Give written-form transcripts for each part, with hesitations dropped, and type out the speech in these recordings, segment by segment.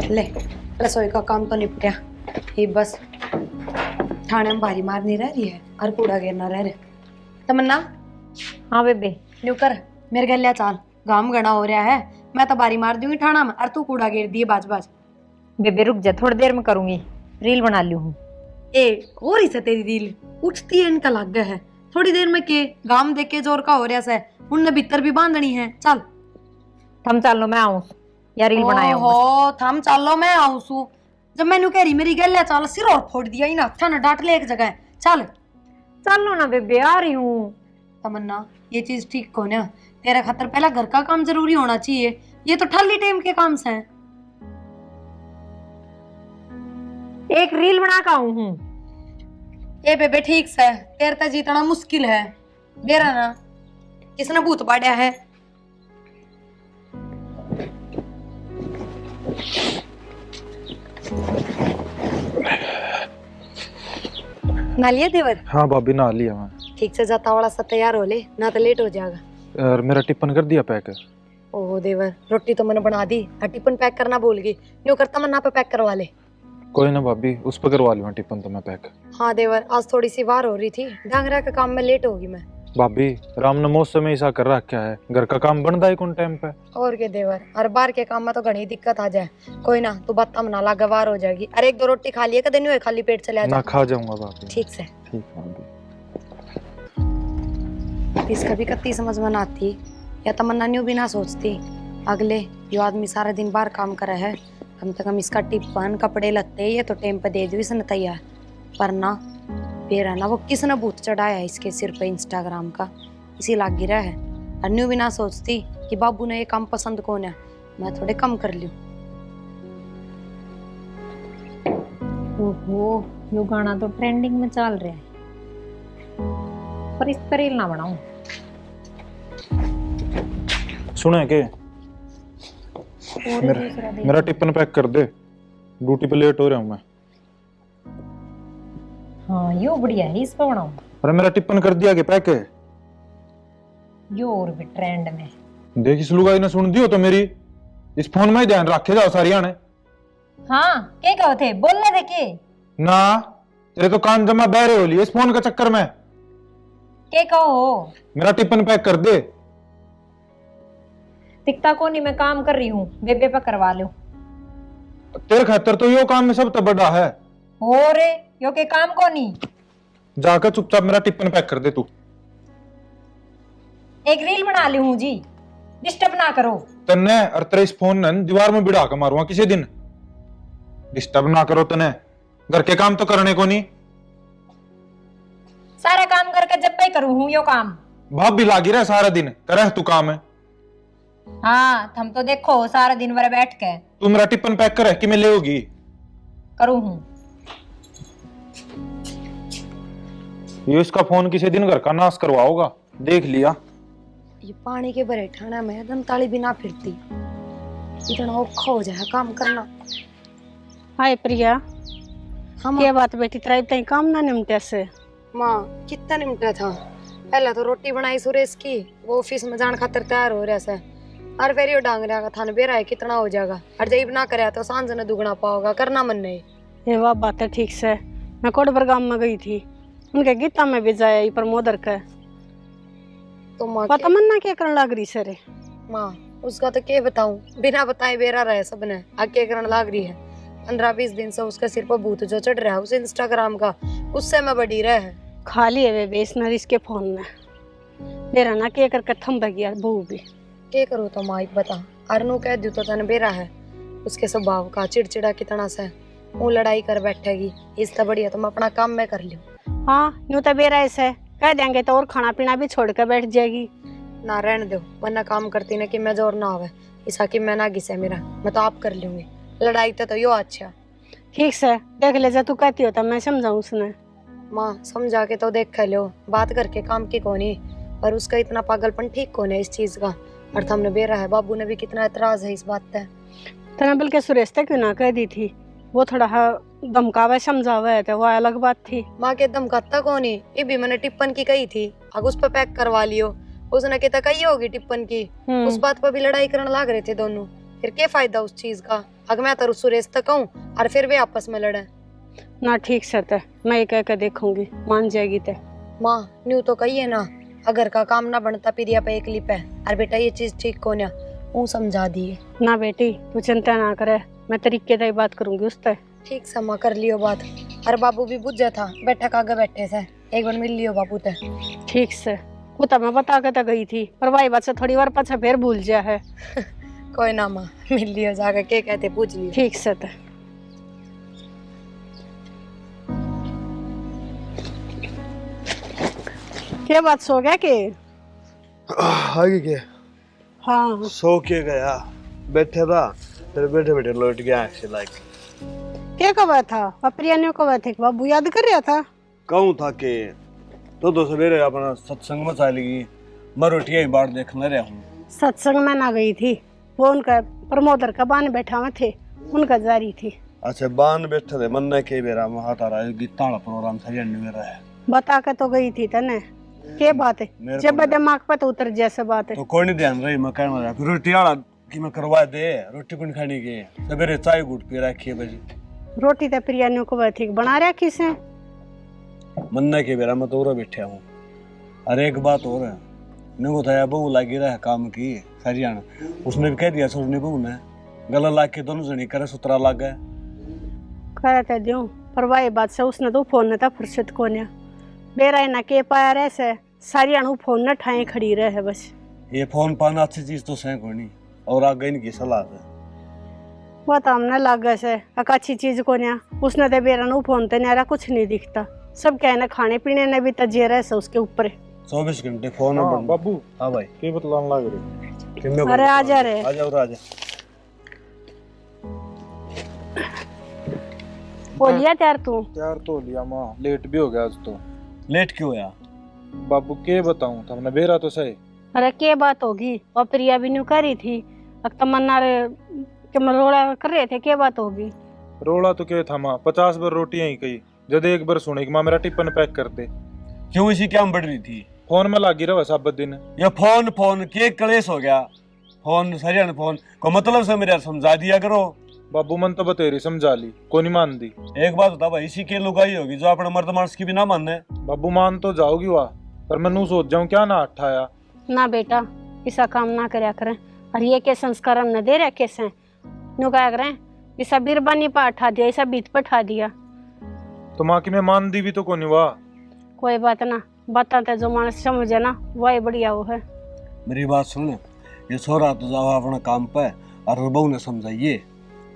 ले रसोई का काम तो निपटा। ये बस थाने में बारी मारनी रह रही है और कूड़ा गिरना रह रहा। तमन्ना। हाँ बेबे। न्यू कर मेरे गलिया चाल, गाम गड़ा हो रहा है। मैं तो बारी मार दूंगी ठाणा में और तू कूड़ा गिर दिए बाज बाज। बेबे रुक जा, थोड़ी देर में करूंगी, रील बना ली हूँ। ए और ही से तेरी रील उठती है, इनका लग है थोड़ी देर में के गाम देख के जोर का हो रहा है, उनने भीतर भी बांधनी है। चल थम चल लो, मैं आऊं या रील बनाया हूं। हो थम चलो मैं आऊं सू। जब मैंने कह रही मेरी गलिया चाल सिर और फोड़ दिया ना, अच्छा ना डांट ले एक जगह। चल चल लो ना बेबे, आ रही हूँ। तमन्ना ये चीज ठीक को ना, तेरा खातर पहला घर का काम जरूरी होना चाहिए, ये तो ठल्ली टाइम के काम से हैं। एक रील बना के आऊं हूँ। ए बेबे ठीक से, तेरे ते जीतना मुश्किल है बेरा ना, किसने भूत बाड़िया है। ना लिया देवर? हाँ भाभी ना लिया मैं। ठीक से जाता वाला सा तैयार हो ले, ना तो लेट हो जाएगा। और मेरा टिफिन कर दिया पैक? ओह देवर, रोटी तो मैंने बना दी, टिफिन पैक करना भूल गई। न्यू करता मन्ना पे पैक करवा ले। कोई ना भाभी, उस पर करवा लूँ टिफिन तो मैं पैक। हाँ देवर, आज थोड़ी सी वार हो रही थी, डांगरा के काम में लेट होगी मैं। भाभी राम ने मौसम में ऐसा कर रखा है, घर का काम बनता है कौन टाइम पे। और के देवर, हर बार के काम में तो घनी दिक्कत आ जाए। कोई ना, तू बात मना ला, गवार हो जाएगी। अरे एक दो रोटी खा लिया कदे नहीं हुए, खाली पेट चले ना खा जाऊंगा भाभी। ठीक से। ठीक भाभी। इसका भी कत्ती समझ में ना आती, या तमन्ना न्यू भी ना सोचती। अगले यो आदमी सारा दिन बाहर काम करे है, कम से कम इसका टिप्पन कपड़े लत्ते ये तो टाइम पे दे दो इसने तैयार। पर ना बेरा ना, वो किसने भूत चढ़ाया है इसके सिर पे इंस्टाग्राम का, इसी लाग गिरा है। और न्यू भी ना सोचती कि बाबू ने ये काम पसंद कौन है, मैं थोड़े कम कर लूं। ओहो, यो गाना तो ट्रेंडिंग में चल रहा है, पर इस पर रील ना बनाऊं। सुने के मेरा टिफिन पैक कर दे, ड्यूटी पे लेट हो रहा हूँ मैं। हाँ यो बढ़िया है, इस पर बनाऊं। अरे मेरा टिफिन कर दिया के पैक है। यो और भी ट्रेंड में। देख इस लुगाई ने सुन दियो तो मेरी, इस फोन में ही ध्यान रखे जाओ सारिया ने। हाँ क्या कहो थे, बोलने दे के ना, तेरे तो कान जमा बहरे हो लिए इस फोन के चक्कर में। क्या कहो? मेरा टिफिन पैक कर दे। दिखता को नहीं, मैं काम कर रही हूँ, बेबे पे करवा लो। तेरे खातर तो यो काम में सब तो बड़ा है। और यो के काम को नहीं। जाकर चुपचाप मेरा टिफिन पैक कर दे तू। एक रील बना ली हूँ जी, डिस्टर्ब ना करो। तन्ने और तेरे इस फोन ने दीवार में भिड़ा कर मारूंगा किसी दिन। डिस्टर्ब ना करो तने, घर के काम तो करने को नहीं। सारा काम करके जब पे करूँ हूँ यो काम। भाप भी लागी रहा सारा दिन, करे तू काम है। हाँ थम तो देखो सारा दिन भर बैठ के। तू मेरा टिफिन पैक करे कि मैं ले होगी? करूँ हूँ। ये इसका फोन किसी दिन घर का नाश करवाओगा, देख लिया। ये पानी के भरे ठाणा में दमताली भी ना फिरती, इतना औखा हो जाए काम करना। हाय प्रिया, हम क्या बात बेटी, तेरा इतना काम ना निमटे से? माँ कितना निमटा था, पहला तो रोटी बनाई सुरेश की, वो ऑफिस में जाने खातिर तैयार हो रहा है। और फिर यो डांग रहा था बेरा है कितना हो जाएगा, और जब ना करे तो सांझ ने दुगना पाओगा, करना मन नहीं। ये वाह बात है, ठीक से। मैं कोटबर गांव में गई थी, उनके गीता में भी जाया प्रमोदर का। तो माँ पता मन ना क्या करने लग रही सर? माँ उसका तो क्या बताऊं, बिना बताए बेरा रहे सबने, आगे करने लग रही है। 15-20 दिन से उसके सिर पर भूत जो चढ़ रहा है उस इंस्टाग्राम का, उससे मैं बड़ी रहे है। खाली है वे बेचना इसके फोन में, मेरा ना क्या करके थम गया बहू भी। क्या करूँ तो माँ बता, अरनू कह दू तो तन बेरा है, उसके स्वभाव का चिड़चिड़ा कितना से, वो लड़ाई कर बैठेगी, इससे बढ़िया तो मैं अपना काम में कर लूं। हाँ यूं तो बेरा ऐसे कह देंगे तो और खाना पीना भी छोड़ कर बैठ जाएगी। ना रहने दो, वरना काम करती ना कि मैं जोर ना आवे, ऐसा कि मैं ना घिसे मेरा, मैं तो आप कर लूंगी। लड़ाई तो यो अच्छा। ठीक से देख ले जा, तू कहती हो तो मैं समझाऊं उसने। माँ समझा के तो देख लो, बात करके काम की कोनी, पर उसका इतना पागलपन ठीक कौन है इस चीज का। और हमने बेरा है, बाबू ने भी कितना एतराज है इस बात पे। तना बल्कि सुरेश तक क्यों ना कह दी थी, वो थोड़ा धमकावा समझावा है तो वो अलग बात थी। माँ के धमकाता कौन है, ये भी मैंने टिप्पन की कही थी, अब उस पर पैक करवा लियो। उसने कहता कही होगी टिप्पन की, उस बात पर भी लड़ाई करने लग रहे थे दोनों, फिर क्या फायदा उस चीज का। अगर मैं तो सुरेश तक कहूँ और फिर वे आपस में लड़े। ना ठीक से ते मैं कह के देखूंगी, मान जाएगी ते। माँ न्यू तो कही है ना, अगर का काम ना बनता पिरिया पे एक लिप है। और बेटा ये चीज ठीक को ना वो समझा दिए। ना बेटी तू चिंता ना करे, मैं तरीके से बात करूंगी उससे। ठीक समा कर लियो बात। और बाबू भी बुझ था, बैठक आगे बैठे से, एक बार मिल लियो बाबू ते। ठीक से वो तो मैं बता के तो गई थी, पर भाई बात से थोड़ी बार पाछा फिर भूल जा है। कोई ना माँ, मिल लियो जाकर, के कहते पूछ लियो। ठीक से ते। क्या बात सो गया के? आगे के हाँ सो के गया, बैठे था, फिर बैठे बैठे लौट गया ऐसे लाइक। क्या कहा था प्रिया ने? कहा थे बाबू याद कर रहा था। कहूँ था कि तो सवेरे अपना सत्संग में चालेगी, मैं रोटियां ही बाढ़ देखने रहा हूँ। सत्संग में ना गई थी, वो उनका प्रमोदर का बान बैठा हुआ थे, उनका जारी थी। अच्छा बान बैठे थे, मन ने के बेरा में हाथ आ रहा है, गीता वाला प्रोग्राम था जन्म मेरा है। बता के तो गई थी तने, क्या बात है? जब दिमाग पे तो उतर जैसे बात है तो कोई नहीं ध्यान रही, मैं कहना रहा फिर रोटी वाला कि मैं करवा दे, रोटी कौन खाने की सवेरे चाय गुट पी रखी है बजी। रोटी तो प्रिया ने को थी बना रखी से, मन्ना के बेरा मैं तो और बैठा हूँ। अरे एक बात और है, ने बताया बहू लगी रहा है काम की सरियाण, उसने भी कह दिया छोड़ने बहू ने, गला लाग के दोनों जनी करे सुतरा लग गए। कहते दूं पर वही बात से उसने तो फोन ने था फुर्सत को ने बेरा ना के पाया रहे से सारी अणु फोन न ठाए खड़ी रहे है बस। ये फोन पाना अच्छी चीज तो सह कोई नहीं, और आगे इनकी सलाह है वो तो हमने लग से एक अच्छी चीज को ने, उसने तो बेरा नु फोन ते नारा कुछ नहीं दिखता, सब कहना खाने पीने ने भी तजे रहे से उसके ऊपर 24 घंटे फोन। हाँ, बाबू हाँ भाई के बतलाने लग रहे? अरे आजा रे, आ जाओ राजा। बोलिया त्यार तू? यार तो लिया माँ, लेट भी हो गया आज तो। लेट क्यों होया? बाबू के बताऊं, तुमने बेरा तो सही। अरे के बात होगी, और प्रिया भी न्यू करी थी, अब तमन्ना रे के मरोड़ा कर रहे थे, के बात होगी? रोड़ा तो क्या था माँ, 50 बार रोटियां ही कही, जब एक बार सुने कि माँ मेरा टिफिन पैक कर दे। क्यों इसी क्या बढ़ रही थी? फोन में लागी रहा सब दिन। ये फोन फोन के कलेश हो गया, फोन सरियाण फोन को मतलब से मेरे समझा दिया करो। बाबू मन तो बतेरी समझा ली, को नहीं मान दी। एक बात बता भाई, इसी के लुगाई होगी जो अपने मर्द मानस की भी ना माने। बाबू मान तो जाओगी वाह, पर मैं नू सोच जाऊं क्या ना अठाया। ना बेटा ऐसा काम ना करया करें, और ये के संस्कार हमने दे रखे से नु क्या करें, ऐसा बिरबानी पर उठा दिया, ऐसा बीत पर उठा दिया। तो माँ की मैं मान दी भी तो को नहीं वाह। कोई बात ना, बताते जो मानस समझे ना वही बढ़िया वो है। मेरी बात सुन, ये छोरा तो जाओ अपना काम पे, और बहू ने समझाइए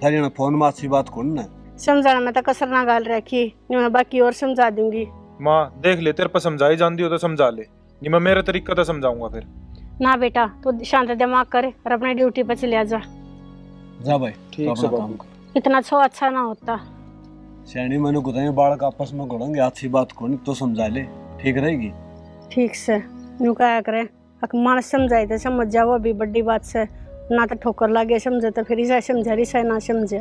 सरियाण फोन में अच्छी बात कौन ने समझाना में तो कसर ना गाल रखी, मैं बाकी और समझा दूंगी। माँ देख ले, तेरे पर समझाई जानती हो तो समझा ले, नहीं मैं मेरे तरीका तो समझाऊंगा फिर। ना बेटा तू शांत दिमाग करे और अपने ड्यूटी पे चले जा। जा भाई ठीक तो से अपना बाबू। काम कर। इतना छो अच्छा ना होता। श्याणी मैंने कुछ बाढ़ का आपस में घोड़ेंगे, अच्छी बात कौन तो समझा ले, ठीक रहेगी। ठीक से नु क्या करें, अक मानस समझाए तो समझ जाओ, अभी बड़ी बात से ना तो ठोकर लागे समझे तो फिर ऐसा समझा रिसा ना समझे।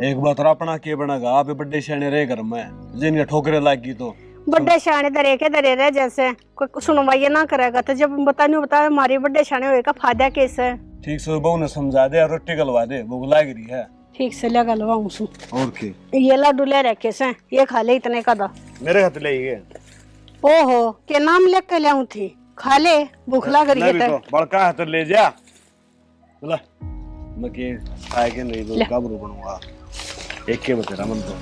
एक बात और अपना के बनेगा, आप बड़े श्याणे रहे घर में, जिनके ठोकरे लागी तो बड़े शाने दरे के दरे रहे, जैसे कोई सुनवाई ना करेगा तो जब बता हमारी बड़े शाने हुए का फायदा कैसे। ठीक से बहू ने समझा दे और रोटी गलवा दे, भूख लाग रही है। ठीक से लगा लवाऊं सु और के ये लाडू ले रखे से, ये खा ले इतने का दा। मेरे हाथ ले गए। ओहो के नाम लेके के लाऊं थी, खा ले भूख लग रही है तो बड़का हाथ ले जा, बोला मैं के खाए के नहीं दो काबरू बनूंगा, एक के बतेरा मन तो।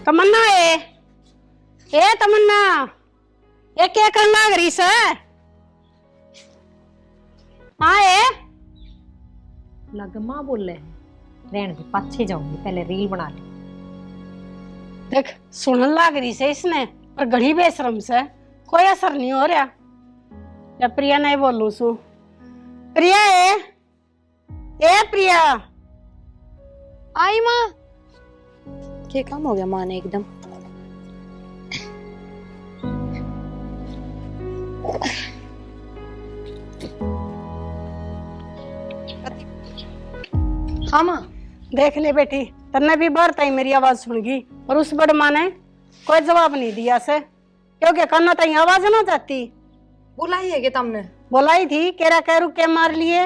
तमन्ना ए तमन्ना, ये क्या करने लग रही से? हाँ लगमा बोले रहने दे, पाछे जाऊंगी, पहले रील बना ले। देख सुनने लग रही से इसने, पर घड़ी बेशरम से कोई असर नहीं हो रहा। या प्रिया नहीं बोलू सु, प्रिया ए प्रिया आई माँ, क्या काम हो गया माँ ने एकदम। हाँ माँ। देख ले बेटी, तन्ने भी बार ताई मेरी आवाज सुन गई, और उस बड़ माँ ने कोई जवाब नहीं दिया से, क्योंकि कन्ना ताई आवाज ना जाती। बुलाई है कि तुमने? बोलाई थी केरा कह रुक के मार लिए,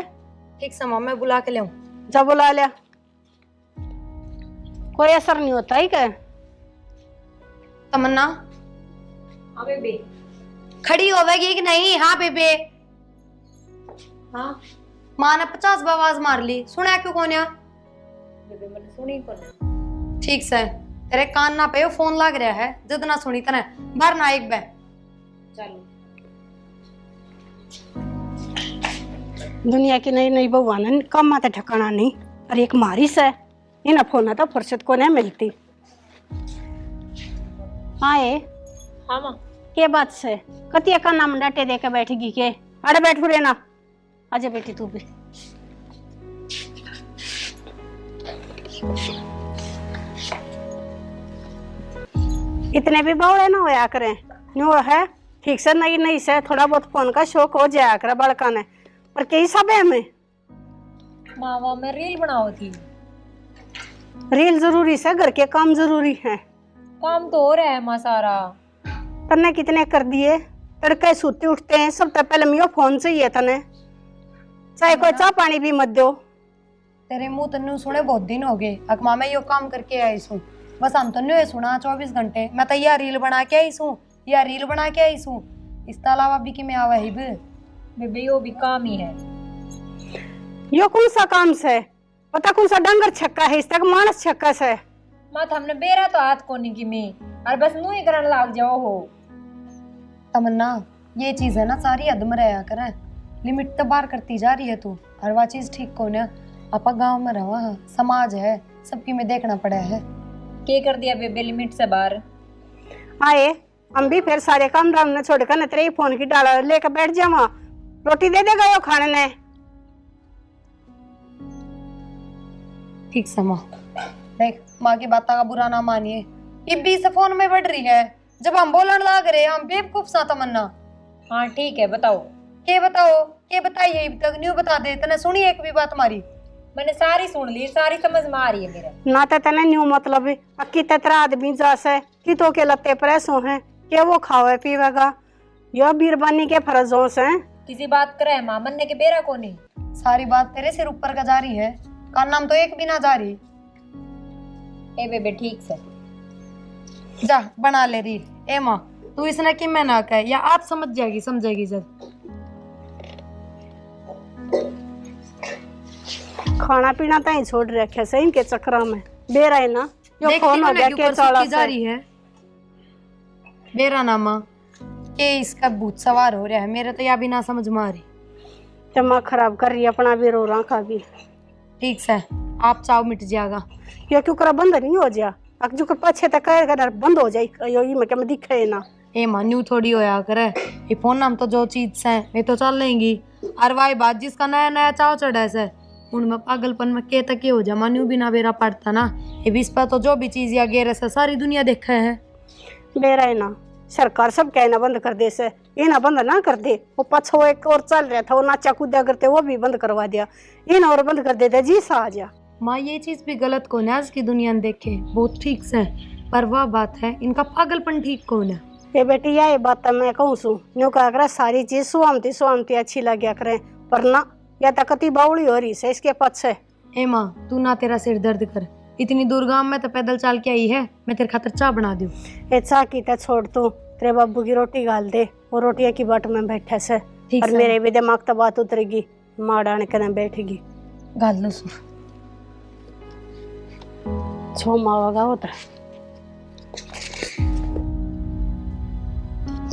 ठीक से माँ, मैं बुला के ले आऊं। जब बुला लिया कोई असर नहीं होता ही क्या? तमन्ना हाँ बेबे। खड़ी होवेगी कि नहीं? हाँ बेबे। हाँ माँ ने 50 बार आवाज मार ली, सुना क्यों कोन्या? बेबे मैंने सुनी कौन? ठीक से तेरे कान ना पे फोन लाग रहा है, जिद ना सुनी तने बाहर ना एक बे। चलो दुनिया की नई नई बहू आना कम आते ठिकाना नहीं, और एक मारिस है इन्हें फोन तो फुर्सत को नहीं मिलती। आए हाँ माँ। के बात से कतिया का नाम डाटे दे के बैठेगी के? अरे बैठ रे ना, आजा बेटी तू भी। इतने भी बावड़े ना होया करें, न्यू है ठीक से नई नई से थोड़ा बहुत फोन का शौक हो जाया करे बड़का ने, पर कई सब है हमें। माँ मैं रील बनाओ थी। रील जरूरी से, घर के काम जरूरी है। काम तो हो रहा है माँ सारा। तने कितने कर दिए? तड़के सोते उठते हैं सबसे पहले मियो फोन चाहिए तने, चाहे कोई चाह पानी भी मत दो। तेरे मुंह तन्नू सुने बहुत दिन हो गए। अकमा मैं यो काम करके आई सू, बस हम तन्नू ये सुना 24 घंटे। मैं तो या रील बना के आई सू, या रील बना के आई सू, इसके अलावा भी कि मैं आवा ही भी। बेबे यो भी काम ही है। यो कौन सा काम से? पता कौन सा डंगर छक्का है, इस तक मानस छक्का से। माँ हमने बेरा तो हाथ कोनी की में, और बस नू ही करने लाग जाओ हो। तमन्ना ये चीज है ना सारी हद में रहा करे, लिमिट तो बार करती जा रही है तू, और वह चीज ठीक कौन है? आपा गांव में रहा, समाज है, सबकी में देखना पड़ा है। के कर दिया बेबे लिमिट से बाहर? आए हम भी फिर सारे काम धाम ने छोड़ कर तेरे फोन की डाला लेकर बैठ जावा, रोटी दे देगा यो खाने ने। ठीक से माँ, देख माँ की बात का बुरा ना मानिए, इब्बी से फोन में बढ़ रही है, जब हम बोलन लाग रहे हम बेवकूफ सा। तमन्ना हाँ ठीक है बताओ। के बताओ, के बताइए अब तक न्यू बता दे। तने सुनी एक भी बात हमारी? मैंने सारी सुन ली, सारी समझ में आ रही है मेरे। ना तो तने न्यू मतलब अक्की तेरा आदमी जासे कि तो के लत्ते प्रेसो हैं के वो खावे पीवेगा, यो बीरबानी के फर्जों से। किसी बात करे माँ मनने के बेरा को नहीं। सारी बात तेरे सिर ऊपर का जा रही है, का नाम तो एक भी ना जा रही। ए बेबे ठीक से जा बना ले रील। ए माँ तू इसने कि मैं ना कहे, या आप समझ जाएगी, समझेगी जब। खाना पीना तो ही छोड़ रखे से इनके चक्कर में बेरा है ना, यो फोन हो गया के चला जा रही है बेरा नामा के इसका भूत सवार हो रहा है। मेरे तो या भी ना समझ में आ रही। दिमाग खराब कर रही है अपना भी, रो रहा का भी। ठीक से आप चाव मिट जाएगा, यो क्यों कर बंद नहीं हो जा, अक जो कर पछे तक कर बंद हो जाए यो में क्या दिखे ना। ए मान्यू थोड़ी होया करे, ये फोन नाम तो जो चीज से वे तो चल लेंगी, और वाई बात जिसका नया नया चाव चढ़ा से उनमें पागलपन में के तक हो जा। मान्यू भी ना बेरा पड़ता ना, ये बीस पर तो जो भी चीज या गेर से सारी दुनिया देखे है। बेरा है ना, सरकार सब कहना बंद कर दे से, ये ना बंद ना कर दे। वो पछो एक और चल रहा था वो नाचा कूदा करते, वो भी बंद करवा दिया, इन और बंद कर देते जी सा आ जा। माँ ये चीज भी गलत कौन है? आज की दुनिया ने देखे बहुत ठीक से, पर वह बात है इनका पागलपन ठीक कौन है? ये बेटी ये बात तो मैं कहूँ सू न्यू कहा करे सारी चीज सुहामती अच्छी लगे करे, पर ना या तकती बावड़ी हो रही से इसके पछे। ए माँ तू ना तेरा सिर दर्द कर, इतनी दूर गांव में तो पैदल चल के आई है, मैं तेरे खातर चाय बना दूं। ए चाय की ते छोड़ तू, तेरे बाबू की रोटी गाल दे, वो रोटियां की बाट में बैठे से, और मेरे भी दिमाग तो बात उतरेगी, माँ डाने के बैठेगी। गाल लो सु छो मावागा होता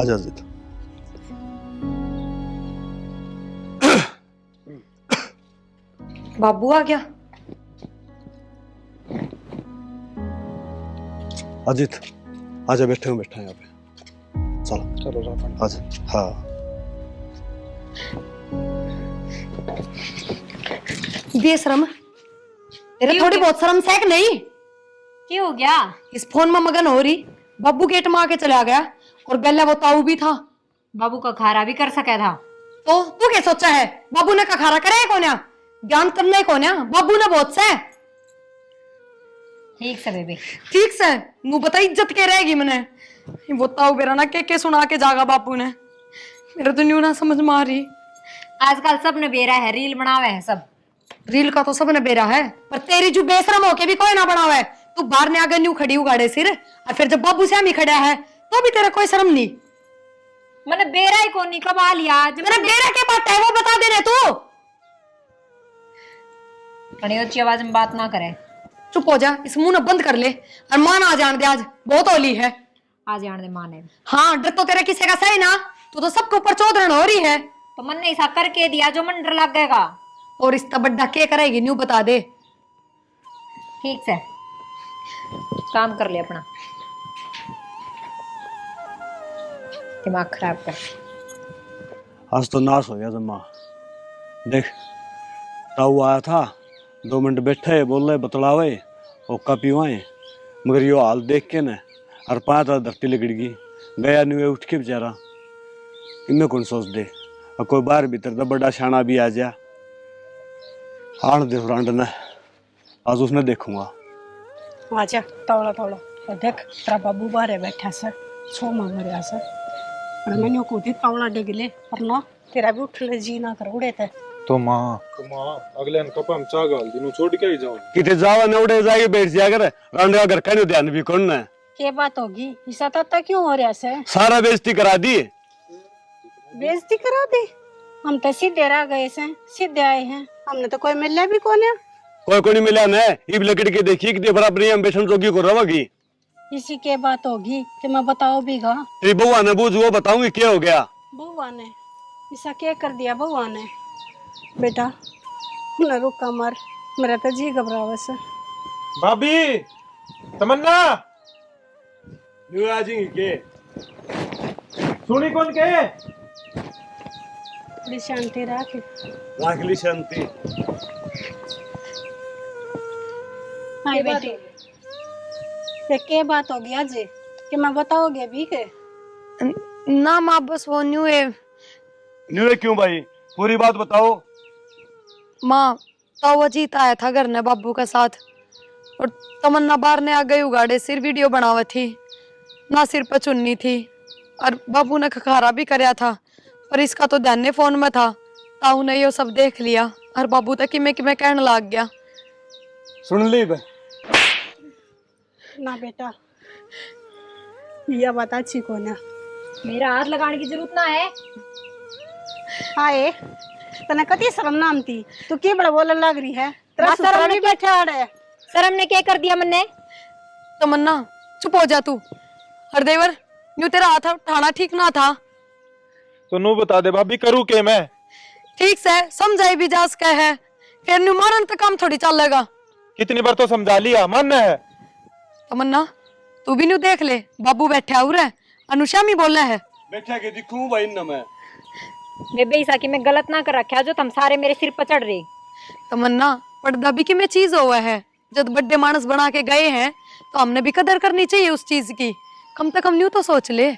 आजा जित। बाबू आ गया। अजित आजा, बैठा है यहाँ पे, चलो चलो आजा। हाँ बेशरम, तेरे थोड़ी बहुत शर्म है कि नहीं? क्या हो गया? इस फोन में मगन हो रही, बाबू गेट में आके चला गया, और गल्ला वो ताऊ भी था। बाबू का खारा भी कर सका था तो तू क्या सोचा है? बाबू ने का खारा करे कौन? ज्ञान करने कौन? बाबू ने बहुत से। ठीक से बेबे ठीक से नू बता, इज्जत के रहेगी मैंने। वो ताऊ बेरा ना के सुना के जागा बापू ने, मेरे तो न्यू ना समझ में आ रही। आजकल सब ने बेरा है, रील बनावे है सब। रील का तो सबने बेरा है, पर तेरी जो बेशरम होके भी कोई ना बनावा है। तू बाहर ने आगे न्यू खड़ी उगाड़े सिर, और फिर जब बाबू श्यामी खड़ा है तो भी तेरा कोई शर्म नहीं। मैंने बेरा ही कोनी कब आ लिया जब मेरा बेरा क्या बात है वो बता दे रहे तू। बड़ी ऊंची आवाज में बात ना करे। चुप हो जा, इस मुंह ना बंद कर ले और मान आ जान दे, आज बहुत होली है। आ जाने दे माने। हाँ, डर तो तेरा किसी का सही ना, तू तो सबके ऊपर चौधरण हो रही है। तो मन ने ऐसा करके दिया जो मन डर लग गएगा। और इतना बड्डा क्या करेगी न्यू बता दे। ठीक से काम कर ले अपना, दिमाग खराब कर। आज तो नाश हो गया जम्मा। देख ताऊ आया था, 2 मिनट बैठे बोले बतलावे और कपीवाए, मगर यो हाल देख के न और 5 धरती लिगड़ गई। गया नुए उठ के बेचारा, इनमें कौन सोच दे। और कोई बाहर भीतर तो बड़ा शाना भी आ जा आन दे फ्रंट ने, आज उसने देखूंगा। आजा तौला तौला। और देख तेरा बाबू बाहर बैठा सर, सो मांग रहा सर। और मैंने को दी तौला डिगले, पर ना तेरा भी उठने जी ना कर उड़े थे। तो माँ अगले कप हम चाह गाल दिनू छोड़ के ही जाओ। किते जावा न उड़े जाके बैठ जा कर, रांडे अगर कहीं ध्यान भी कौन न। क्या बात होगी, ऐसा तत्ता क्यों हो रहा है? सारा बेइज्जती करा दी। बेइज्जती करा दी? हम तो सीधे रह गए से, सीधे आए हैं, हमने तो कोई मिला भी कौन है। कोई नहीं मिला न, इब लकड़ के देखी कि बराबरी हम बेसन जोगी को रवागी। इसी के बात होगी कि मैं बताओ भी गा। तेरी बउआ ने बूझ वो बताऊंगी क्या हो गया। बउआ ने ऐसा क्या कर दिया? बउआ ने बेटा न रुका मार, मेरा तो जी घबरावा से। भाभी तमन्ना न्यू आ जी के सुनी कौन के थोड़ी शांति रख। राख ली शांति। हाय बेटी, ये क्या बात होगी आज कि मैं बताओगे भी के? ना माँ, बस वो न्यू है। न्यू क्यों भाई, पूरी बात बताओ। माँ तो वो जीत आया था घर ने बाबू के साथ, और तमन्ना बाहर ने आ गई उगाड़े सिर, वीडियो बनावा थी ना, सिर पर चुन्नी थी, और बाबू ने खखारा भी कराया था, पर इसका तो ध्यान फोन में था। ताऊ ने ये सब देख लिया और बाबू तक कि मैं कहने लग गया। सुन ली बे। ना बेटा, यह बात अच्छी कौन है? मेरा हाथ लगाने की जरूरत ना है। हाय तने कती शर्म नाम थी, तू की बड़ा बोलने लग रही है? तेरा माँ, सुतरा भी बैठा है। सर हमने क्या कर दिया? मन्ने तमन्ना चुप हो जा तू। हरदेवर न्यू तेरा हाथ उठाना ठीक ना था। तो नू बता दे भाभी, करूँ के मैं? ठीक से समझाई भी जा सके है, फिर न्यू मारन तक काम थोड़ी चलेगा। कितनी बार तो समझा लिया, मानना है। तमन्ना तू भी न्यू देख ले, बाबू बैठा हुआ है, अनुश्यामी बोला है। बैठा के दिखूं भाई न मैं। बेबे ईसा की मैं गलत ना कर रखा जो तुम सारे मेरे सिर पर चढ़ रही। तमन्ना पर्दा भी कि में चीज हुआ है, जब बड़े मानस बना के गए हैं तो हमने भी कदर करनी चाहिए उस चीज की, कम से कम न्यू तो सोच ले।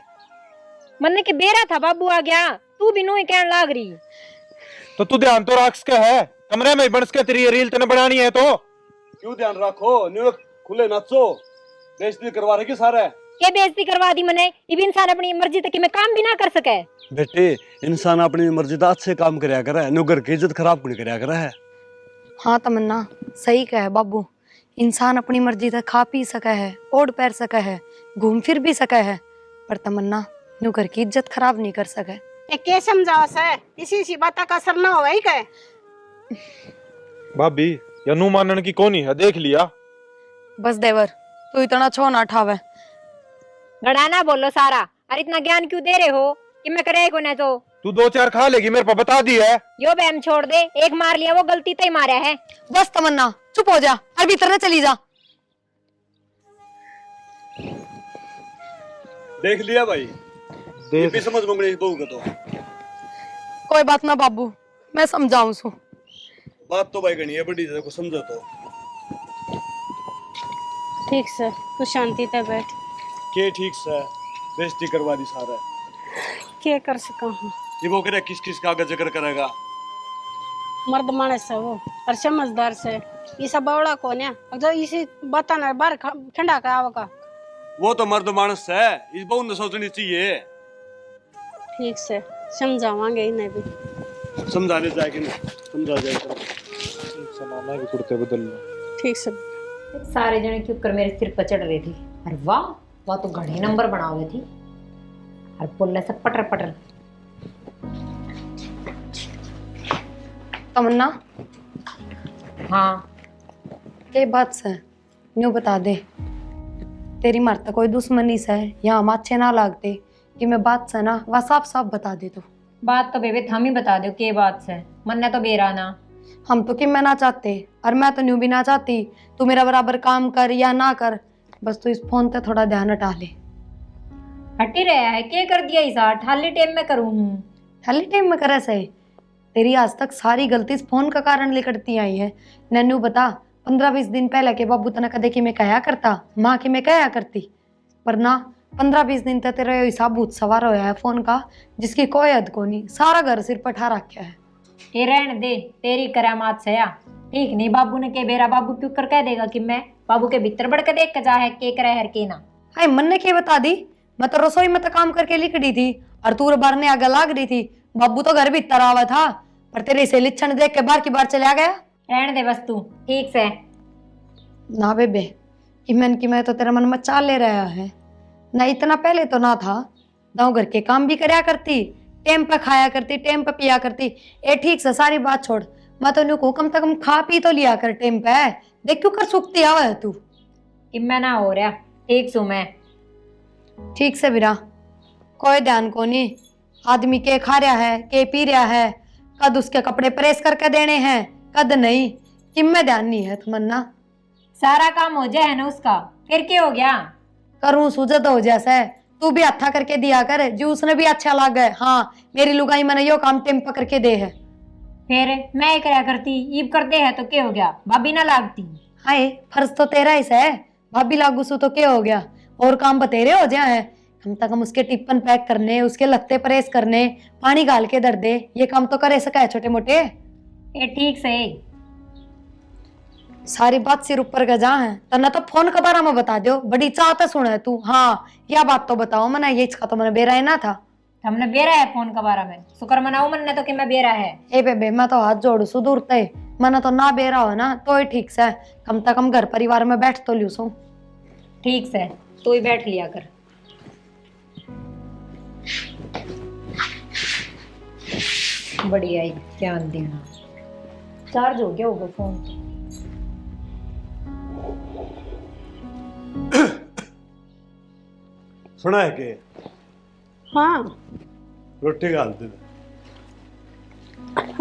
मन्ने के बेरा था बाबू आ गया, तू भी नू ही कहने लाग रही। तो तू ध्यान तो रख के है, कमरे में बंस के तेरी रील तने बनानी है तो क्यों ध्यान रखो, न्यू खुले नाचो, बेइज्जती करवा रही सारा। क्या बेइज्जती करवा दी मैंने? ये इंसान अपनी मर्जी तक में काम भी ना कर सके। बेटे इंसान अपनी मर्जी का अच्छे काम करया करे, न्यू घर की इज्जत खराब नहीं करया करे है। हाँ तमन्ना सही कहे बाबू, इंसान अपनी मर्जी से खा पी सका है, ओढ़ पैर सका है, घूम फिर भी सका है, पर तमन्ना न्यू घर की इज्जत खराब नहीं कर सके। क्या समझाओ से, इसी बात का असर ना होगा ही क्या? भाभी या नू मानने की कौन है, देख लिया। बस देवर तू इतना छो ना उठावे। गड़ाना बोलो सारा, और इतना ज्ञान क्यों दे रहे हो कि मैं करे को ना तो तू 2-4 खा लेगी, मेरे को बता दी है। यो बहम छोड़ दे, एक मार लिया वो गलती तय मारा है। बस तमन्ना चुप हो जा और भीतर न चली जा। देख लिया भाई, ये भी समझ मंगनी बहू का तो। कोई बात ना बाबू, मैं समझाऊं सु। बात तो भाई गणी है बड़ी, को समझो तो। ठीक से तू शांति से बैठ। के ठीक से बेइज्जती करवा दी सारा। क्या कर सका हूँ? ये वो करे किस किस का आगे जिक्र करेगा। मर्द मानस है वो और समझदार से, ये सब बवड़ा कौन है? अगर इसी बताना बाहर ठंडा का आवका। वो तो मर्द मानस है, इस बहू ने सोचनी चाहिए। ठीक से समझावांगे इन्हें भी। समझाने जाएगी ना, समझा जाएगा। मैं भी कुर्ते बदल लूं। ठीक से सारे जने क्यों कर मेरे सिर पर चढ़ रहे थे। अरे वाह, वह तो घड़ी नंबर बना हुए थी। और बोल सब पटर पटर। तमन्ना, हाँ ये बात से न्यू बता दे, तेरी मरता कोई दुश्मनी से या हम अच्छे ना लागते कि मैं बात से ना वह साफ साफ बता दे तू। बात तो बेबे हम ही बता दो के बात से, मन्ने तो बेरा ना। हम तो कि मैं ना चाहते और मैं तो न्यू भी ना चाहती तू मेरा बराबर काम कर या ना कर, बस तू इस फोन पे थोड़ा ध्यान हटा ले। हटी रहा है, क्या कर दिया इसा? ठाली टेम में करूँ हूँ। खाली टाइम में करे से तेरी आज तक सारी गलती इस फोन का कारण लेकर आई है। नन्नू बता, 15-20 दिन पहले के बाबू तना कदे कि मैं कहा करता, माँ की मैं कहा करती, पर ना 15-20 दिन तक तेरा हिसाब भूत सवार होया है फोन का, जिसकी कोई हद को नहीं, सारा घर सिर पर ठा रखा है। ये रहने दे, तेरी करामात से या ठीक नहीं। बाबू ने के बेरा, बाबू क्यों कर कह देगा कि मैं बाबू के भीतर बढ़ के देख के जा है के करे हर के ना। हाय मन ने क्या बता दी, मैं तो रसोई में तो काम करके लिख दी थी और तू बार ने आगे लाग रही थी। बाबू तो घर भीतर आवा था पर तेरे से लिच्छन देख के बार की बार चला गया। रहने दे बस तू, ठीक से। ना बेबे, इमन की मैं तो तेरा मन में चाल ले रहा है ना, इतना पहले तो ना था। गाँव घर के काम भी करया करती, टेम पे खाया करती, टेम पे पिया करती। ए ठीक से सारी बात छोड़, मैं तो न्यू कम से कम खा पी तो लिया कर टेम पे। देख क्यों कर सुखती आवा है तू। कि मैं ना हो रहा ठीक सू मैं। ठीक से बिरा कोई ध्यान को नहीं, आदमी के खा रहा है के पी रहा है, कद उसके कपड़े प्रेस करके देने हैं कद नहीं, कि में ध्यान नहीं है तमन्ना। सारा काम हो जाए ना उसका, फिर क्या हो गया? करूं सूझत हो जैसे, तू भी अच्छा करके दिया कर जी, उसने भी अच्छा लगा है। हाँ मेरी लुगाई मैंने यो काम टेम पर करके दे है। फिर मैं ही कराया करती, ईब करते है तो क्या हो गया? भाभी ना लागती। हाय फर्ज तो तेरा ही है, भाभी लागू सु तो क्या हो गया, और काम बतेरे हो जाए हैं। कम से कम उसके टिप्पन पैक करने, उसके लत्ते प्रेस करने, पानी गाल के दर दे, ये काम तो करे सका है छोटे मोटे। ये ठीक से। सारी बात सिर ऊपर का जा है, तना तो फोन के बारे में बता दो, बड़ी चाहता सुना है तू। हाँ यह बात तो बताओ मना, ये इसका तो मैंने बेरा ही ना था। हमने बेरा है फोन के बारे में, शुक्र मनाओ मन ने तो कि मैं बेरा है। ए बेबे मैं तो हाथ जोड़ू सुदूरते, मना तो ना बेरा हो ना तो ही ठीक से, कम से कम घर परिवार में बैठ तो लियो सो। ठीक से, तू ही बैठ लिया कर। बढ़िया ही ध्यान देना। चार्ज हो गया होगा फोन तो। सुना है कि हाँ रोटी डाल दे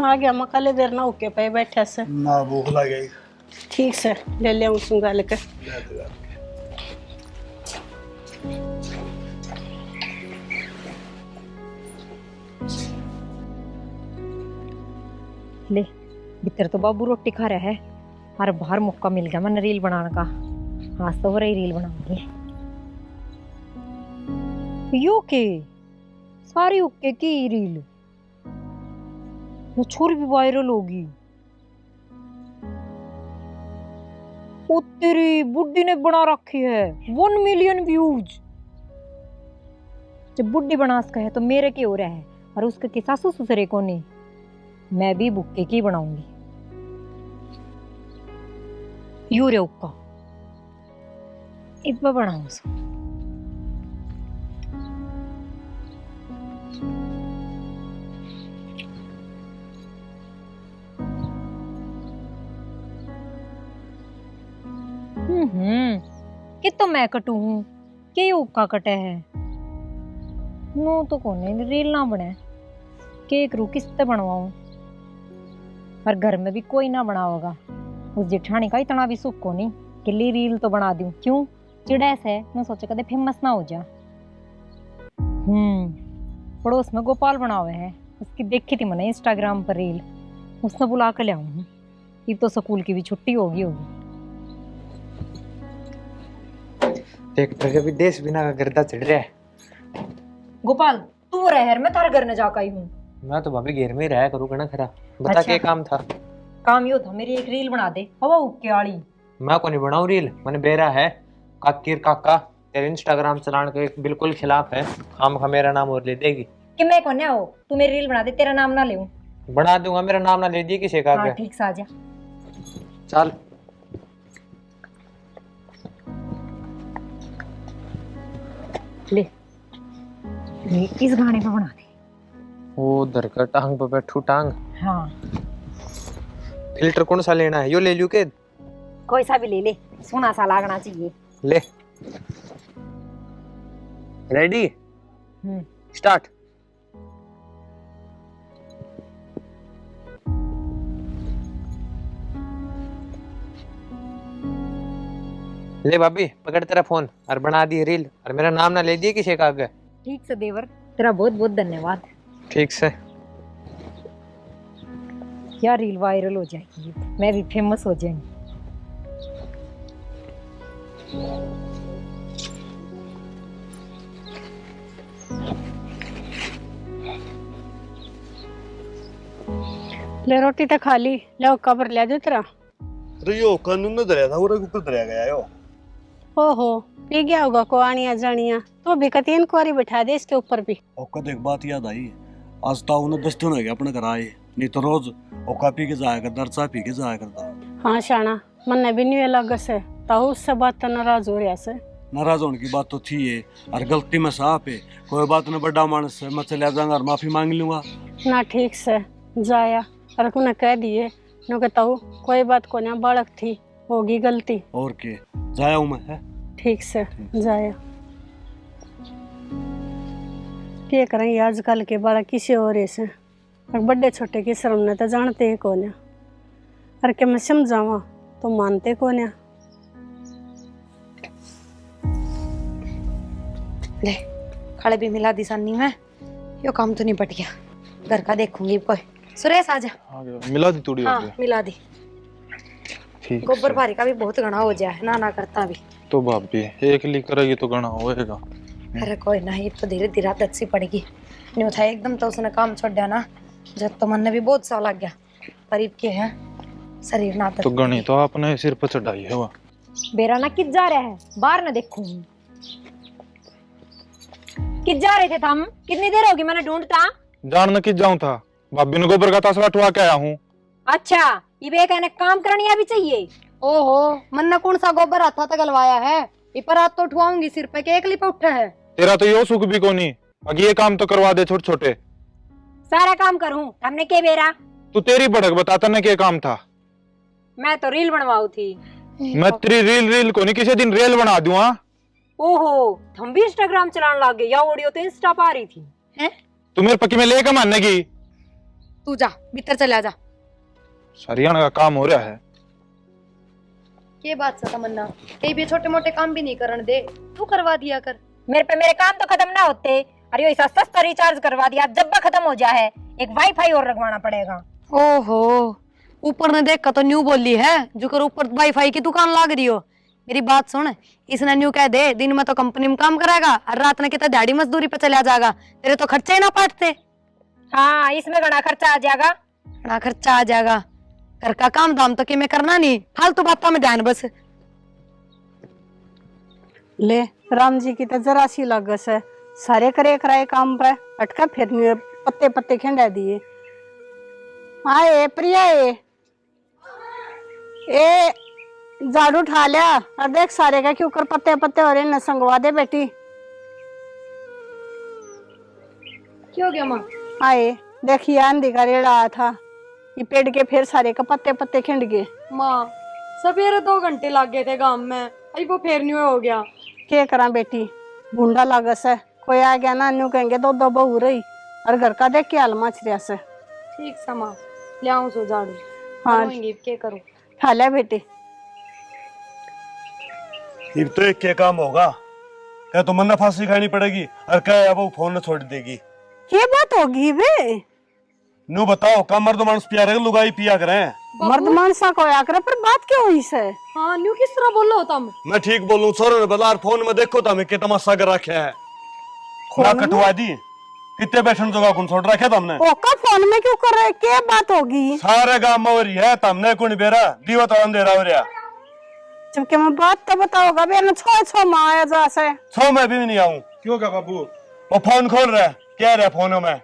आ गया, मकाले देर ना होके पे बैठा से ना, भूख लग गई। ठीक से ले ले उसको गाल के। ले भीतर तो बाबू रोटी खा रहा है और बाहर मौका मिल गया मैंने रील बनाने का। आज तो हो रही रील बनाऊंगी। यो के सारी ओके की रील, वो छोरी भी वायरल होगी। ओ तेरी बुड्ढी ने बना रखी है 1 मिलियन व्यूज। जब बुड्ढी बना सका है तो मेरे की हो रहा है, और उसके के सासू ससुरे को नहीं। मैं भी बुक्के की बनाऊंगी। यू रे उक्का इब बनाऊं उसको। कि तो मैं कटू हूँ कि उक्का कटे है नो तो कोने रील ना बने केक रू किसते बनवाऊं, पर घर में भी कोई ना बना होगा। उस जेठानी का इतना भी सुख को नहीं कि ली रील तो बना दूं। क्यों चिड़ैस है, मैं सोचा कदे फेमस ना हो जा। पड़ोस में गोपाल बना हुआ है, उसकी देखी थी मैंने इंस्टाग्राम पर रील, उसने बुला कर ले आऊं। ये तो स्कूल की भी छुट्टी होगी। ट्रैक्टर के भी देश बिना का गर्दा चढ़ रहा है। गोपाल तू रह, मैं थारे घर न जाकर आई हूँ। मैं तो भाभी घेर में ही रहा करूँ ना खरा। बता अच्छा। क्या काम था? काम यो था मेरी एक रील बना दे हवा उक्के वाली। मैं को नहीं बनाऊं रील, मैंने बेरा है काकीर काका तेरे इंस्टाग्राम चलाने के बिल्कुल खिलाफ है। खाम खा मेरा नाम और ले देगी कि मैं कौन हो, तू मेरी रील बना दे, तेरा नाम ना ले। बना दूंगा, मेरा नाम ना ले दी किसी का। हाँ ठीक से आ जा। चल ले ये इस गाने का बना दे। वो उधर का टांग पे बैठू टांग। हाँ फिल्टर कौन सा लेना है? यो ले लूं के? कोई सा भी ले ले, सोना सा लगना चाहिए। ले। रेडी हम्म स्टार्ट। ले भाभी पकड़ तेरा फोन और बना दी रील, और मेरा नाम ना ले दिए किसी का आगे। ठीक से देवर, तेरा बहुत बहुत धन्यवाद। ठीक से। क्या रील वायरल हो जाएगी, मैं भी फेमस हो जाएंगी। ले रोटी तो खा ली, ले कबर ले दे तेरा। अरे यो कानून न धरया था, और ऊपर धरया गया यो। ओहो, पी गया होगा को आनिया जानिया, तो भी कती इंक्वायरी बैठा दे इसके ऊपर भी। औका एक बात याद आई, आज तो उन्हें 10 दिन हो गया अपने घर आए, नहीं तो रोज औका पी के जाया करता, चाय पी के जाया करता। हाँ शाना, मन ने भी नहीं अलग से, ताऊ उससे बात तो नाराज हो रहा से। नाराज होने की बात तो थी है, और गलती में साफ है, कोई बात न बड़ा मानस है, मैं चले जाऊंगा और माफी मांग लूंगा ना। ठीक से जाया और उन्हें कह दिए नो के ताऊ कोई बात को ना, बालक थी, होगी गलती। और के जाया हूं मैं है? ठीक से जाया। क्या करेंगे आजकल के बालक किसी और ऐसे, और बड़े छोटे की शर्म ने तो जानते ही कौन है, और क्या मैं समझावा तो मानते कौन है। ले खड़े भी मिला दी सन्नी में, यो काम तो निपट गया, घर का देखूंगी। कोई सुरेश आजा। आ गया, मिला दी थोड़ी हाँ हो गया। मिला दी। ठीक गोबर से। भारी का भी बहुत घना हो जाए ना, ना करता भी। तो भाभी एक ली करेगी तो घना होएगा। अरे कोई ना, ये तो धीरे धीरे आदत सी पड़ेगी। नहीं था एकदम तो उसने काम छोड़ दिया ना, जब तो मन ने भी बहुत सा लग गया, पर के है शरीर ना तो गणी तो आपने सिर पर चढ़ाई है वो। बेरा ना किस जा रहा है, बाहर ना देखूं। किस जा रहे थे तुम? कितनी देर होगी मैंने ढूंढता। जानने की जाऊं था, भाभी ने गोबर का तसला उठवा के आया हूँ। अच्छा ये बे कहने काम करनी भी चाहिए। ओहो, मन ने कौन सा गोबर हाथा तक गलवाया है, इपर हाथ तो उठवाऊंगी, सिर पे के एक लिपा उठा है। तेरा तो यो सुख भी कोनी, अगे ये काम तो करवा दे छोटे छोटे। सारा काम करूं, हमने के बेरा। तू तेरी भड़क बताता ना क्या काम था। मैं तो रील बनवाऊ थी। मैं तेरी रील को नहीं किसी दिन रेल बना दूं। हाँ ओहो, हम भी इंस्टाग्राम चलाने लग गए, या वीडियो तो इंस्टा पर आ रही थी। हैं? तू मेरे पक्की में लेकर मानने की। तू जा भीतर चला जा। हरियाणा का काम हो रहा है। ये बात सा तमन्ना, कई भी छोटे मोटे काम भी नहीं करने दे, तू करवा दिया कर। मेरे काम तो खत्म ना होते, अरे ये सस्ता रिचार्ज करवा दिया, जब खत्म हो जाए एक वाईफाई और लगवाना पड़ेगा। ओहो, ऊपर ने देख का तो न्यू बोली है, जो कर ऊपर वाईफाई की दुकान लाग रही हो। मेरी बात सुन, इसने न्यू कह दे दिन में तो कंपनी में काम करेगा और रात में कितना दिहाड़ी मजदूरी पे चला जाएगा, तेरे तो खर्चे ही ना पाटते। हाँ इसमें घना खर्चा आ जाएगा। बड़ा खर्चा आ जाएगा, घर का काम धाम तो कि मैं करना नहीं, फालतू बातों में ध्यान बस। ले राम जी की तो जरा सी लागस है, सारे करे कराए काम पे अटका फिर पत्ते पत्ते खिंडा दिए। आए प्रिया ए झाड़ू उठा लिया और देख सारे का क्यों कर पत्ते पत्ते हो रहे, न संगवा दे बेटी। क्यों गया माँ? आए देखिए आंधी का रेड़ा आया था, ये पेड़ के फिर सारे का पत्ते पत्ते खिंड गए। माँ सवेरे 2 घंटे लग गए थे गांव में, अभी वो फिर न्यू हो गया। क्या करा बेटी, भूडा लागस है, कोई आ गया ना न्यू कहेंगे दो दो बहू रही, और घर का देख के हाल मचरिया से। ठीक सा माँ, ले आऊं सो झाड़ू। हाँ क्या करूं? खा लिया बेटी। अब तो एक क्या काम होगा, क्या तो मन्ना फांसी खानी पड़ेगी, और क्या अब वो फोन न छोड़ देगी। क्या बात होगी बे? नू बताओ, का मर्द मानुस पिया रहे लुगाई पिया करें? मर्द मानसा को आकर पर बात क्यों हुई से? हाँ न्यू किस तरह बोल रहे हो तुम? मैं ठीक बोलूं, सोरे ने बता फोन में देखो तो हमें क्या तमाशा कर रखा है, ना कटवा दी कितने बैठन जगह कौन छोड़ रखे तुमने। ओका फोन में क्यों कर रहे, क्या बात होगी? सारे गांव में हो रही है, तुमने कौन बेरा दीवा तो अंधेरा हो रहा। जबकि मैं बात तो बताओगा बे, ना छो छो माँ आया जा से। छो मैं भी नहीं आऊं। क्यों क्या बाबू? वो फोन खोल रहा है, क्या रहा फोन में?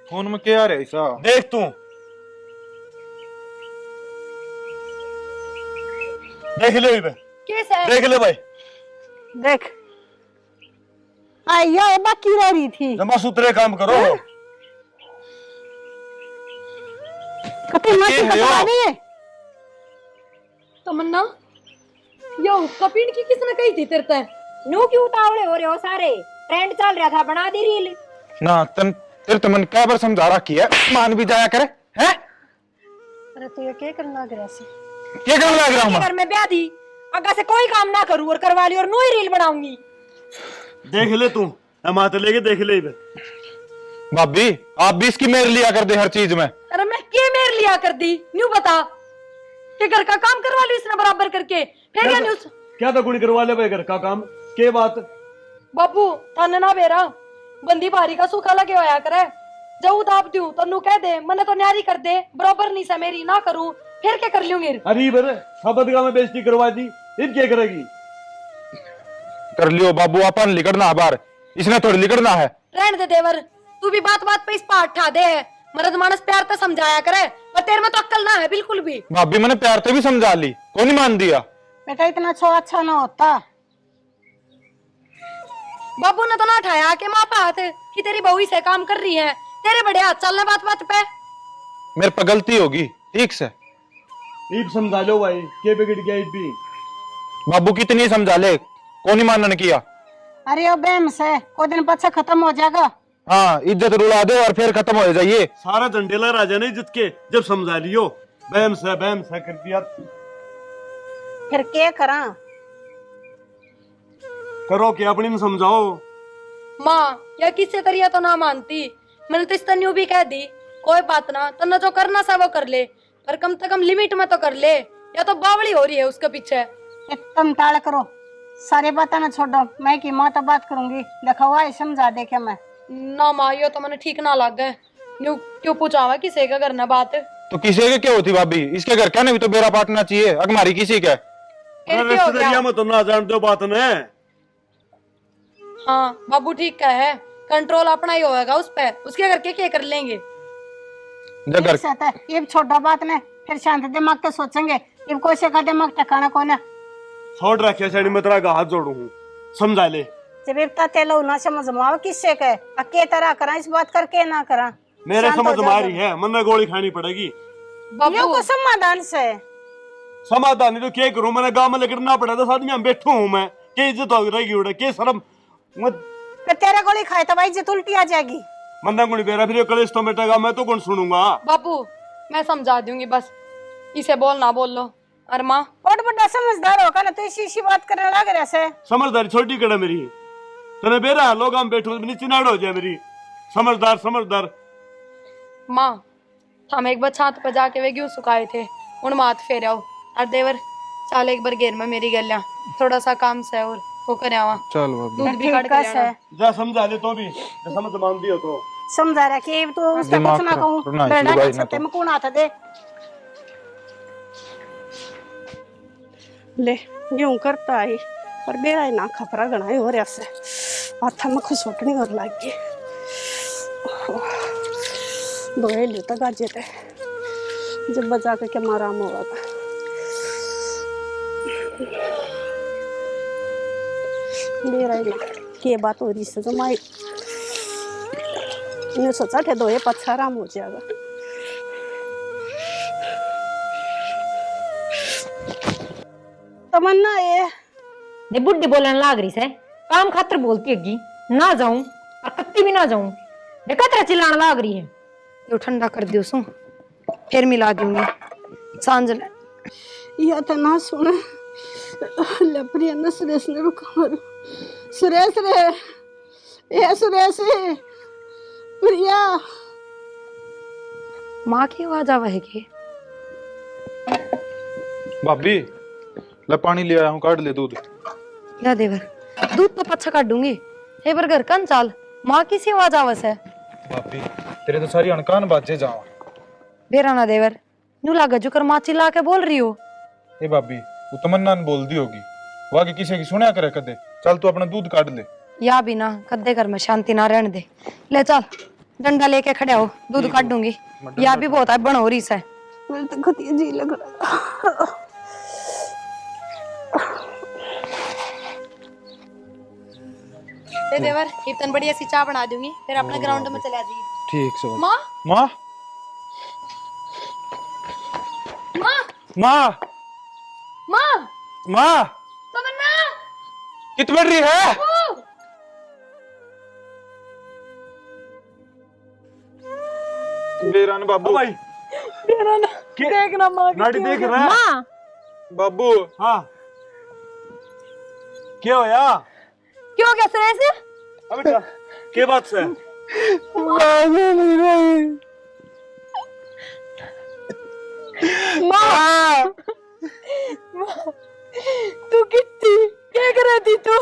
फोन में क्या आ रहा है ऐसा? देख तू देख ले भाई, कैसे देख ले भाई, देख आइया ये बाकी रह रही थी जमा सूत्रे काम करो। कते मत देख लियो। बता दे। तमन्ना यो कपीन की किसने कही थी तेरे ते? नो क्यों उतावले हो रहे हो सारे? ट्रेंड चल रहा था, बना दी रील। ना तन तेरे तमन क्या बार समझा रखी है, मान भी जाया करे हैं? अरे तू ये क्या करना लग रहा है? क्या करने लग रहा हूं मैं? घर में ब्याह दी, अगर से कोई काम ना करूं और करवा ली और नो ही रील बनाऊंगी। देख ले तू, मात लेके देख ले भाई। भाभी आप भी इसकी मेर लिया कर दे हर चीज में। अरे मैं क्या मेर लिया कर दी न्यू बता कि घर का काम करवा ली इसने बराबर करके फिर या न्यूज क्या तो गुणी करवा ले भाई घर का काम, के बात? बाबू तन ना बेरा बंदी भारी का सूखा लगे होया करे जाऊ दाब दूं तन्नू कह दे मने तो न्यारी कर दे बराबर नहीं से मेरी ना करूं फिर क्या कर लूंगी? अरे बर शबद का में बेइज्जती करवा दी, फिर क्या करेगी? कर लियो बाबू, अपन लिखना बार, इसने थोड़ी लिखना है। रहने दे देवर, तू भी बात बात पे इस पार ठा दे है मर्द मानस प्यार तो समझाया करे पर तेरे में तो अक्ल ना है बिल्कुल भी। भाभी मैंने प्यार से भी समझा ली, कौन नहीं मान दिया? बेटा इतना अच्छा ना होता। बाबू ने तो ना उठाया के माँ पे हाथ कि तेरी बहू से काम कर रही है, तेरे बड़े हाथ चलने बात बात पे। मेरे पे गलती होगी ठीक से। ईब समझा लो भाई, के बिगड़ गया ईब भी। बाबू कितनी समझा ले, कौन नहीं मानने किया? अरे वो बेम से कोई दिन पछा खत्म हो जाएगा। हाँ इज्जत रुला दे और फिर खत्म हो जाइए। सारा झंडेला राजा नहीं जित के जब समझा लियो, बैम से कर दिया। फिर क्या करा? करो कि अपनी में समझाओ। माँ या किससे तरिया तो ना मानती, मैंने तो इस तन्यू भी कह दी कोई बात ना तन्ना जो करना सा वो कर ले पर कम से कम लिमिट में तो कर ले, या तो बावली हो रही है उसके पीछे। एकदम टाल करो, सारे बातें ना छोड़ो, मैं की माँ तो बात करूंगी। देखा हुआ है समझा दे के मैं ना माँ ये तो मैंने ठीक ना लग गए न्यू क्यों पूछावा किसी का करना बात। तो किसी के क्या होती भाभी, इसके घर क्या नहीं तो बेरा पाटना चाहिए, अगमारी किसी का? फिर क्या हो गया? में तो ना जान दो बात ने। हाँ बाबू ठीक का है, कंट्रोल अपना ही होगा उस पे, उसके करके क्या कर लेंगे? जब घर एक साथ है, ये छोटा बात ने फिर शांत दिमाग के सोचेंगे, ये कोई से का दिमाग टकाना कौन है? छोड़ रखिया साड़ी में तेरा हाथ जोड़ू हूँ, समझा ले। जब इतना तेलो ना समझ माओ किससे कहे अके तरह करा इस बात करके ना करा। मेरे शांत हो समझ जाओ मारी है, मन गोली खानी पड़ेगी। ये बाबू को समाधान से समाधान नहीं तो क्या करूं, मैंने गांव में लेकर ना पड़ा था, साथ में बैठू हूँ मैं, क्या इज्जत हो रहेगी उड़े, क्या शर्म मत। फिर तेरा गोली खाए तो भाई इज्जत उल्टी आ जाएगी। मन्ना गुणी बेरा फिर कलेश तो मिटेगा, मैं तो कौन सुनूंगा? बाबू मैं समझा दूंगी बस, इसे बोल ना बोल लो। और माँ बहुत बड़ा समझदार होगा ना तो इसी बात करने लग रहा है। समझदारी छोटी कड़ा मेरी, तेरे बेरा लोग हम बैठो नीचे नाड़ हो जाए मेरी। समझदार समझदार माँ हम एक बार छात पर जाके वे क्यों सुखाए थे उन माथ फेर आओ और देवर चाल एक बार घेर में मेरी गलियां थोड़ा सा काम से और वो कर आवा चल भाभी। दूध भी काट के ठीक लाना। है जा समझा दे तो भी, जा समझ मान दियो तो समझा रहा कि तो उसका दिमाग कुछ ना कहूं खराब करना है, बेड़ा इसलिए के भाई ना छत्ते तो। में कौन आता दे ले यूं करता है पर बेड़ा ही ना खपरा गणाए हो रहा से हाथा में खुसोटनी और लाग गई दोए ले तक आ जेते जब बजा के क्या मारा होगा बेड़ा ही ना के बात हो रही से जो माई ने सोचा थे दोए पछा आराम हो जाएगा। तमन्ना ये दे बुढ़ी बोलने लाग रही से, काम खातर बोलती हैगी, ना जाऊं और कत्ती भी ना जाऊं। देखा तेरा चिल्लाने लाग रही है। यो ठंडा कर दियो सो फिर मिला दूंगी सांझ ले। या तो ना सुने ले प्रिया न सुरेश ने रुका मारो सुरेश रे ए सुरेश प्रिया माँ की आवाज आवा है कि भाभी ले पानी ले आया हूँ, काट ले दूध। या देवर दूध तो पच्छा काट दूंगी एक बार घर कन चाल माँ की सी आवाज आवस है। भाभी तेरे तो सारी अनकान बातें जावा। बेरा ना देवर न्यू लागा जुकर माँ चिल्ला के बोल रही हो। ए भाभी वो तमन्ना ने बोल दी होगी, वो आगे किसी की सुना करे कदे। चल तू अपना दूध काट ले। या भी ना कद्दे घर में शांति ना रहने दे, ले चल डंडा लेके खड़े हो दूध काट दूंगी। या भी बहुत है बन हो रही से मेरे तो खतिया जी लग रहा चले देवर, इतन बढ़िया सी चाय बना दूंगी, फिर अपने ग्राउंड में चला जाइए। ठीक से माँ माँ माँ माँ माँ माँ तमन्ना कित बढ़ रही है? बेरान बाबू भाई देखना माँ नाटी देख रहा है माँ बाबू। हाँ क्या होया? क्यों क्या सुरेश? अब बेटा क्या बात से? माँ तू कितनी क्या कर रही थी तू?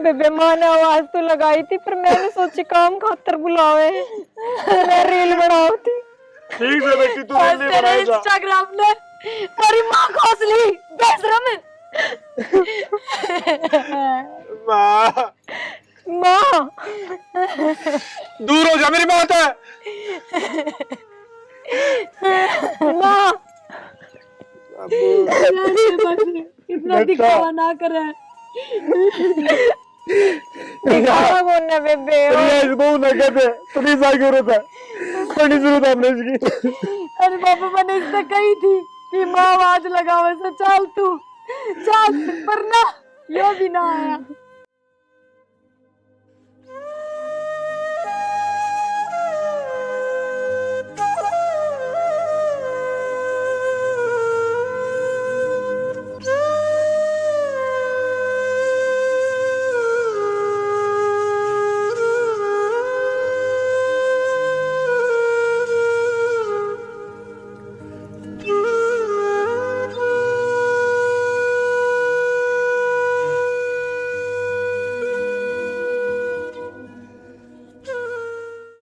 बेबे माँ ने आवाज तो लगाई थी पर मैंने सोची काम खातर बुलावे, मैं रील बनाऊ थी। ठीक है बेटी तू आज रील तेरे बनाएगा। इंस्टाग्राम ने मेरी माँ खोस ली बेशरम। माँ माँ दूर हो जा मेरी बात है। माँ इतना दिखावा ना करे। दिखावा कौन है बेबे? बहु ना कहते तुझे सा क्यों रहता बड़ी जरूरत हमने इसकी। अरे बाबा मैंने इससे कही थी कि माँ आवाज लगावे से चल तू चल, पर ना यो भी ना आया।